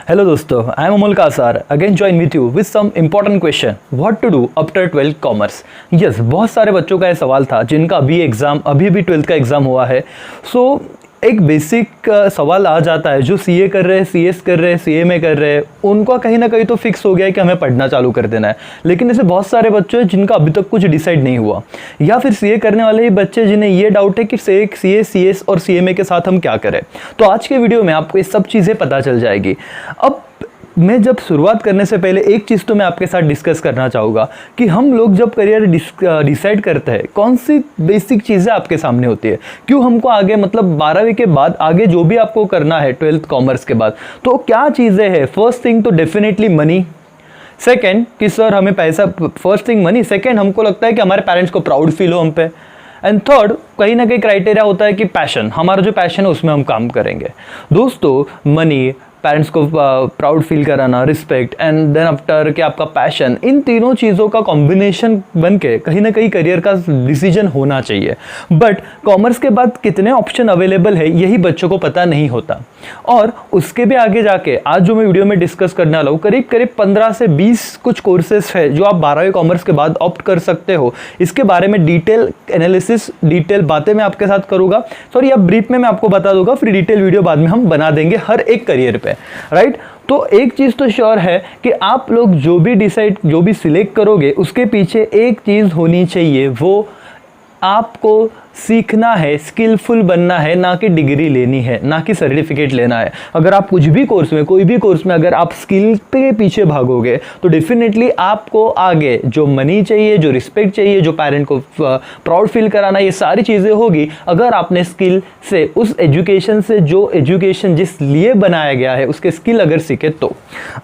Hello दोस्तों, I am Amol Kasar again join with you with some important question. What to do after 12th commerce? Yes, बहुत सारे बच्चों का ये सवाल था जिनका अभी भी 12th का एग्ज़ाम हुआ है. So एक बेसिक सवाल आ जाता है, जो सीए कर रहे हैं, सीएस कर रहे हैं, सीएमए कर रहे हैं, उनका कहीं ना कहीं तो फिक्स हो गया है कि हमें पढ़ना चालू कर देना है. लेकिन ऐसे बहुत सारे बच्चे हैं जिनका अभी तक कुछ डिसाइड नहीं हुआ, या फिर सीए करने वाले ही बच्चे जिन्हें ये डाउट है कि सीए, सीएस और सीएमए के साथ हम क्या करें. तो आज के वीडियो में आपको ये सब चीज़ें पता चल जाएगी. अब मैं जब शुरुआत करने से पहले एक चीज़ तो मैं आपके साथ डिस्कस करना चाहूँगा कि हम लोग जब करियर डिसाइड करते हैं, कौन सी बेसिक चीज़ें आपके सामने होती है, क्यों हमको आगे मतलब 12वीं के बाद आगे जो भी आपको करना है 12th कॉमर्स के बाद, तो क्या चीज़ें हैं. फर्स्ट थिंग तो डेफिनेटली मनी. सेकेंड कि सर हमें पैसा, फर्स्ट थिंग मनी. सेकेंड हमको लगता है कि हमारे पेरेंट्स को प्राउड फील हो हम पे. एंड थर्ड कहीं ना कहीं क्राइटेरिया होता है कि पैशन, हमारा जो पैशन है उसमें हम काम करेंगे. दोस्तों मनी, पेरेंट्स को प्राउड फील कराना, रिस्पेक्ट एंड देन आफ्टर कि आपका पैशन, इन तीनों चीज़ों का कॉम्बिनेशन बन के कहीं ना कहीं करियर का डिसीजन होना चाहिए. बट कॉमर्स के बाद कितने ऑप्शन अवेलेबल है यही बच्चों को पता नहीं होता. और उसके भी आगे जाके आज जो मैं वीडियो में डिस्कस करने वाला हूँ, करीब करीब 15 से 20 कुछ कोर्सेस है जो आप 12वीं कॉमर्स के बाद ऑप्ट कर सकते हो. इसके बारे में डिटेल एनालिसिस, डिटेल बातें मैं आपके साथ करूँगा. सॉरी, अब ब्रीफ में मैं आपको बता दूंगा, फिर डिटेल वीडियो बाद में हम बना देंगे हर एक करियर पे. राइट. तो एक चीज़ तो श्योर है कि आप लोग जो भी सिलेक्ट करोगे उसके पीछे एक चीज़ होनी चाहिए, वो आपको सीखना है, स्किलफुल बनना है, ना कि डिग्री लेनी है, ना कि सर्टिफिकेट लेना है. अगर आप कुछ भी कोर्स में, कोई भी कोर्स में अगर आप स्किल के पीछे भागोगे तो डेफिनेटली आपको आगे जो मनी चाहिए, जो रिस्पेक्ट चाहिए, जो पेरेंट को प्राउड फील कराना, ये सारी चीज़ें होगी अगर आपने स्किल से, उस एजुकेशन से, जो एजुकेशन जिस लिए बनाया गया है उसके स्किल अगर सीखे तो.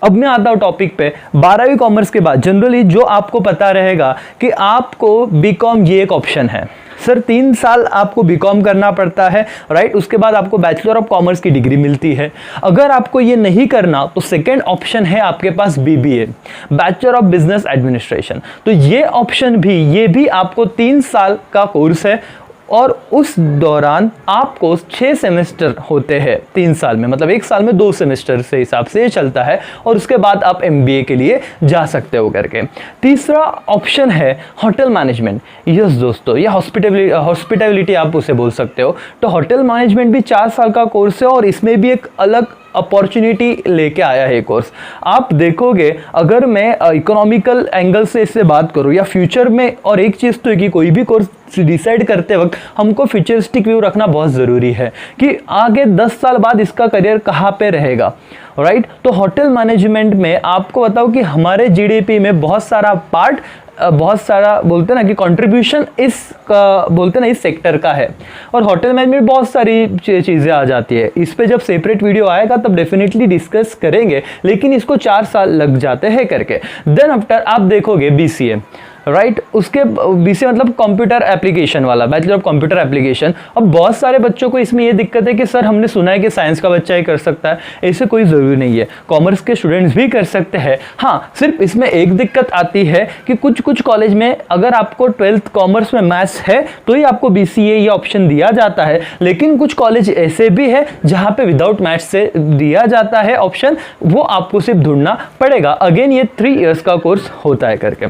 अब मैं आता हूँ टॉपिक पे. 12वीं कॉमर्स के बाद जनरली जो आपको पता रहेगा कि आपको बीकॉम ये एक ऑप्शन है. सर 3 साल आपको बीकॉम करना पड़ता है, राइट. उसके बाद आपको बैचलर ऑफ कॉमर्स की डिग्री मिलती है. अगर आपको ये नहीं करना तो सेकेंड ऑप्शन है आपके पास BBA, bachelor of business administration. तो ये भी आपको 3 साल का कोर्स है और उस दौरान आपको 6 सेमेस्टर होते हैं 3 साल में, मतलब 1 साल में 2 सेमेस्टर से हिसाब से ये चलता है. और उसके बाद आप एमबीए के लिए जा सकते हो करके. तीसरा ऑप्शन है होटल मैनेजमेंट. यस दोस्तों, ये हॉस्पिटैलिटी आप उसे बोल सकते हो. तो होटल मैनेजमेंट भी 4 साल का कोर्स है और इसमें भी एक अलग अपॉर्चुनिटी लेके आया है कोर्स. आप देखोगे, अगर मैं इकोनॉमिकल एंगल से इससे बात करूं या फ्यूचर में, और एक चीज़ तो है कि कोई भी कोर्स डिसाइड करते वक्त हमको फ्यूचरिस्टिक व्यू रखना बहुत ज़रूरी है कि आगे 10 साल बाद इसका करियर कहाँ पे रहेगा. राइट. तो होटल मैनेजमेंट में आपको बताओ कि हमारे जीडीपी में बहुत सारा पार्ट, बहुत सारा बोलते ना कि कंट्रीब्यूशन इस सेक्टर का है. और होटल मैनेजमेंट बहुत सारी चीज़ें आ जाती है. इस पे जब सेपरेट वीडियो आएगा तब डेफिनेटली डिस्कस करेंगे, लेकिन इसको 4 साल लग जाते हैं करके. देन आफ्टर आप देखोगे बीसीए, राइट. उसके बीसीए मतलब कंप्यूटर एप्लीकेशन वाला, बैचलर ऑफ कंप्यूटर एप्लीकेशन. अब बहुत सारे बच्चों को इसमें ये दिक्कत है कि सर हमने सुना है कि साइंस का बच्चा ही कर सकता है. ऐसे कोई ज़रूरी नहीं है, कॉमर्स के स्टूडेंट्स भी कर सकते हैं. हाँ, सिर्फ इसमें एक दिक्कत आती है कि कुछ कॉलेज में अगर आपको 12th कॉमर्स में मैथ्स है तो ही आपको बीसीए ये ऑप्शन दिया जाता है. लेकिन कुछ कॉलेज ऐसे भी है जहाँ पे विदाउट मैथ्स से दिया जाता है ऑप्शन, वो आपको सिर्फ ढूंढना पड़ेगा. अगेन ये 3 इयर्स का कोर्स होता है करके.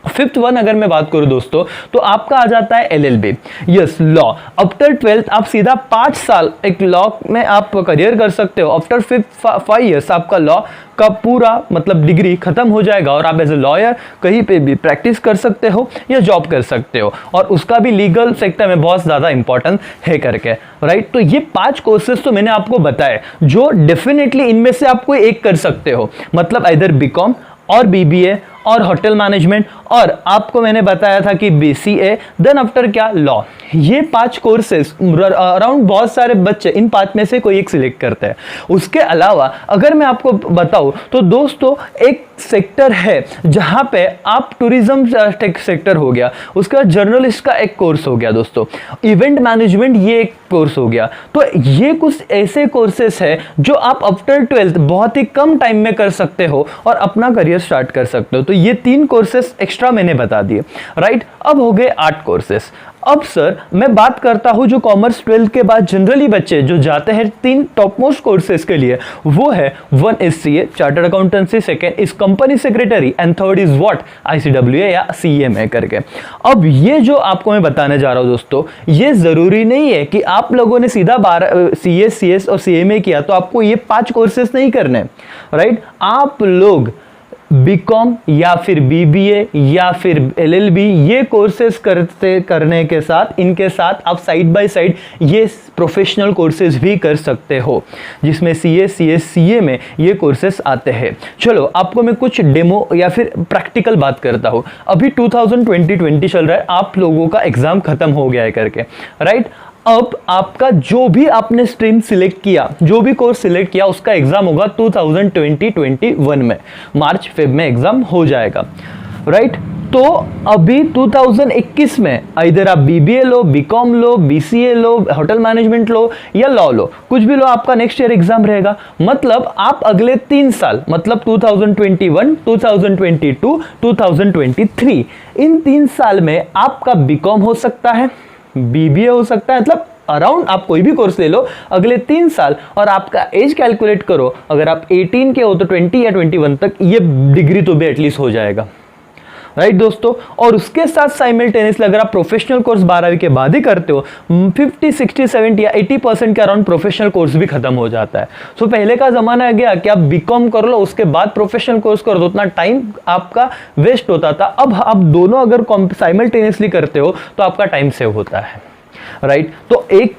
5th वन अगर मैं बात करूं दोस्तों, तो आपका आ जाता है LLB. Yes, law. After 12th आप सीधा 5 साल एक लॉ में आप करियर कर सकते हो. आफ्टर 5 इयर्स आपका लॉ का पूरा मतलब डिग्री खत्म हो जाएगा और आप एज ए लॉयर कहीं पे भी प्रैक्टिस कर सकते हो या जॉब कर सकते हो. और उसका भी लीगल सेक्टर में बहुत ज़्यादा इंपॉर्टेंट है करके. राइट. तो ये 5 कोर्सेज तो मैंने आपको बताए जो डेफिनेटली इनमें से आपको एक कर सकते हो, मतलब इधर बीकॉम और बीबीए और होटल मैनेजमेंट, और आपको मैंने बताया था कि बीसीए, देन आफ्टर क्या, लॉ. ये 5 कोर्सेस अराउंड बहुत सारे बच्चे इन 5 में से कोई एक सिलेक्ट करते हैं. उसके अलावा अगर मैं आपको बताऊं तो दोस्तों एक सेक्टर है जहां पे आप टूरिज्म सेक्टर हो गया, उसके बाद जर्नलिस्ट का एक कोर्स हो गया दोस्तों, इवेंट मैनेजमेंट ये एक कोर्स हो गया. तो ये कुछ ऐसे कोर्सेस है जो आप आफ्टर 12th बहुत ही कम टाइम में कर सकते हो और अपना करियर स्टार्ट कर सकते हो. तो तो ये 3 कोर्सेस एक्स्ट्रा मैंने बता दिए, राइट। अब हो गए 8 कोर्सेस। अब सर मैं बात करता हूं जो कॉमर्स 12 के बाद जनरली बच्चे जो जाते हैं 3 टॉप मोस्ट कोर्सेज के लिए, वो है 1 is CA chartered accountancy, second is company secretary and third is what ICWA या CMA करके। अब ये जो आपको मैं बताने जा रहा हूं दोस्तों, ये जरूरी नहीं है कि आप लोगों ने सीधा CS, CS और CMA किया तो आपको ये 5 कोर्सेज नहीं करने, राइट। आप लोग बीकॉम या फिर BBA या फिर LLB ये कोर्सेज करने के साथ, इनके साथ आप साइड बाय साइड ये प्रोफेशनल कोर्सेज भी कर सकते हो, जिसमें CA, CS, CA में ये कोर्सेज आते हैं। चलो आपको मैं कुछ डेमो या फिर प्रैक्टिकल बात करता हूँ। अभी 2020 चल रहा है, आप लोगों का एग्जाम खत्म हो गया है करके, राइट। अब आपका जो भी आपने स्ट्रीम सिलेक्ट किया, जो भी कोर्स सिलेक्ट किया, उसका एग्जाम होगा 2021 में, मार्च फेब में एग्जाम हो जाएगा, राइट। तो अभी 2021 में इधर आप BBA लो, बीकॉम लो, BCA लो, होटल मैनेजमेंट लो या लॉ लो, कुछ भी लो, आपका नेक्स्ट ईयर एग्जाम रहेगा। मतलब आप अगले 3 साल, मतलब 2021, 2022, 2023, इन 3 साल में आपका बीकॉम हो सकता है, BBA हो सकता है, मतलब अराउंड आप कोई भी कोर्स ले लो अगले 3 साल, और आपका एज कैलकुलेट करो, अगर आप 18 के हो तो 20 या 21 तक ये डिग्री तो भी एटलीस्ट हो जाएगा, राइट दोस्तों। और उसके साथ साइमल्टेनियसली अगर आप प्रोफेशनल कोर्स 12वीं के बाद ही करते हो, 50, 60, 70 या 80% के अराउंड प्रोफेशनल कोर्स भी खत्म हो जाता है। सो पहले का जमाना आ गया कि आप बीकॉम कर लो, उसके बाद प्रोफेशनल कोर्स कर दो, उतना टाइम आपका वेस्ट होता था। अब आप दोनों अगर साइमल्टेनियसली करते हो तो आपका टाइम सेव होता है, राइट। तो एक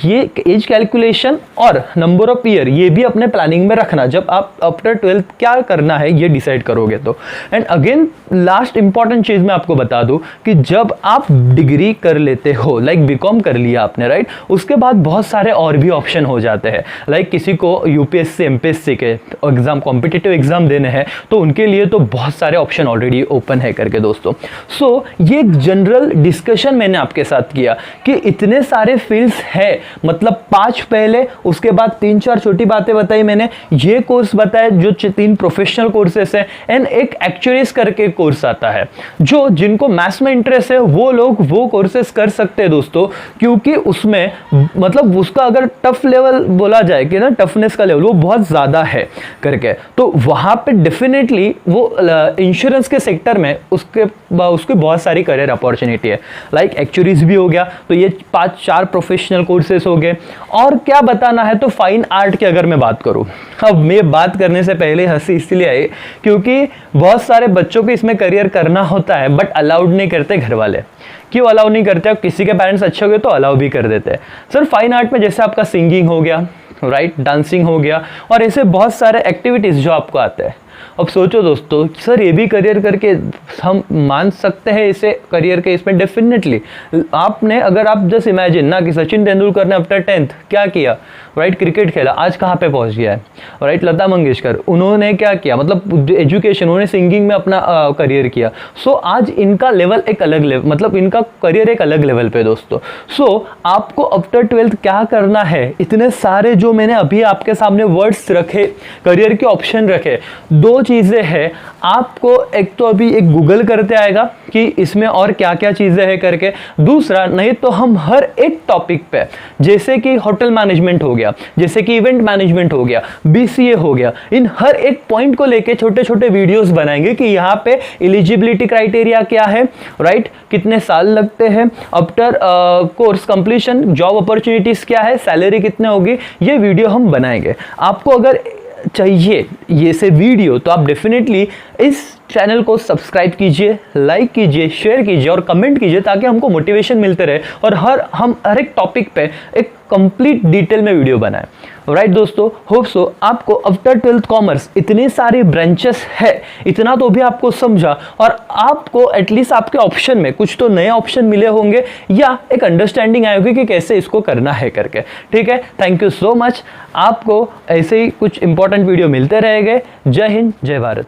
ये एज कैलकुलेशन और नंबर ऑफ ईयर ये भी अपने प्लानिंग में रखना, जब आप आफ्टर 12th क्या करना है ये डिसाइड करोगे तो। एंड अगेन लास्ट इंपॉर्टेंट चीज मैं आपको बता दूं कि जब आप डिग्री कर लेते हो, लाइक बीकॉम कर लिया आपने, राइट, उसके बाद बहुत सारे और भी ऑप्शन हो जाते हैं। लाइक किसी को UPSC MPSC के एग्जाम, कॉम्पिटिटिव एग्जाम देने हैं, तो उनके लिए तो बहुत सारे ऑप्शन ऑलरेडी ओपन है करके दोस्तों। सो ये एक जनरल डिस्कशन मैंने आपके साथ किया कि इतने सारे फील्ड्स है, मतलब 5 पहले, उसके बाद 3-4 छोटी बातें बताई मैंने, ये कोर्स बताया जो 3 प्रोफेशनल कोर्सेस है, एंड एक एक्चुअरीज करके कोर्स आता है। जो जिनको मैथ्स में इंटरेस्ट है वो लोग वो कोर्सेस कर सकते हैं दोस्तों, क्योंकि उसमें मतलब उसका अगर टफ लेवल बोला जाए कि ना, टफनेस का लेवल वो बहुत ज्यादा है करके, तो वहां पे डेफिनेटली वो इंश्योरेंस के सेक्टर में उसके बहुत सारी करियर अपॉर्चुनिटी है। लाइक एक्चुअरीज भी हो गया, तो ये 5-4 प्रोफेशनल कोर्सेस हो गए। और क्या बताना है, तो फाइन आर्ट की अगर मैं बात करूं, अब मैं बात करने से पहले हंसी इसलिए आई क्योंकि बहुत सारे बच्चों को इसमें करियर करना होता है बट अलाउड नहीं करते घर वाले। क्यों अलाउ नहीं करते? किसी के पेरेंट्स अच्छे हो गए तो अलाउ भी कर देते हैं। सर फाइन आर्ट में जैसे आपका सिंगिंग हो गया, राइट, डांसिंग हो गया, और ऐसे बहुत सारे एक्टिविटीज जो आपको आते हैं। अब सोचो दोस्तों, सर ये भी करियर करके हम मान सकते हैं इसे करियर के इसमें? डेफिनेटली। आपने अगर आप जस्ट इमेजिन ना कि सचिन तेंदुलकर ने आफ्टर 10th क्या किया, राइट, क्रिकेट खेला, आज कहाँ पे पहुंच गया है, राइट। लता मंगेशकर, उन्होंने क्या किया, मतलब एजुकेशन, उन्होंने सिंगिंग में अपना करियर किया। सो आज इनका लेवल एक अलग लेवल, मतलब इनका करियर एक अलग लेवल पे दोस्तों। सो आपको आफ्टर 12th क्या करना है, इतने सारे जो मैंने अभी आपके सामने वर्ड्स रखे, करियर के ऑप्शन रखे, 2 चीजें हैं। आपको एक तो अभी एक गूगल करते आएगा कि इसमें और क्या क्या चीजें हैं करके, दूसरा नहीं तो हम हर एक टॉपिक पे, जैसे कि होटल मैनेजमेंट हो गया, जैसे कि इवेंट मैनेजमेंट हो गया, BCA हो गया, इन हर एक पॉइंट को लेके छोटे छोटे वीडियोस बनाएंगे कि यहाँ पे एलिजिबिलिटी क्राइटेरिया क्या है, राइट, कितने साल लगते हैं, after course completion job opportunities क्या है, सैलरी कितने होगी, ये वीडियो हम बनाएंगे। आपको अगर चाहिए ये से वीडियो तो आप डेफिनेटली इस चैनल को सब्सक्राइब कीजिए, लाइक कीजिए, शेयर कीजिए और कमेंट कीजिए, ताकि हमको मोटिवेशन मिलते रहे और हम हर एक टॉपिक पे एक कंप्लीट डिटेल में वीडियो बनाएं। राइट दोस्तों, होप सो आपको आफ्टर 12th कॉमर्स इतनी सारी ब्रांचेस है, इतना तो भी आपको समझा, और आपको एटलीस्ट आपके ऑप्शन में कुछ तो नए ऑप्शन मिले होंगे या एक अंडरस्टैंडिंग आई होगी कि कैसे इसको करना है करके। ठीक है, थैंक यू सो मच। आपको ऐसे ही कुछ इंपॉर्टेंट वीडियो मिलते रहेंगे। जय हिंद, जय भारत।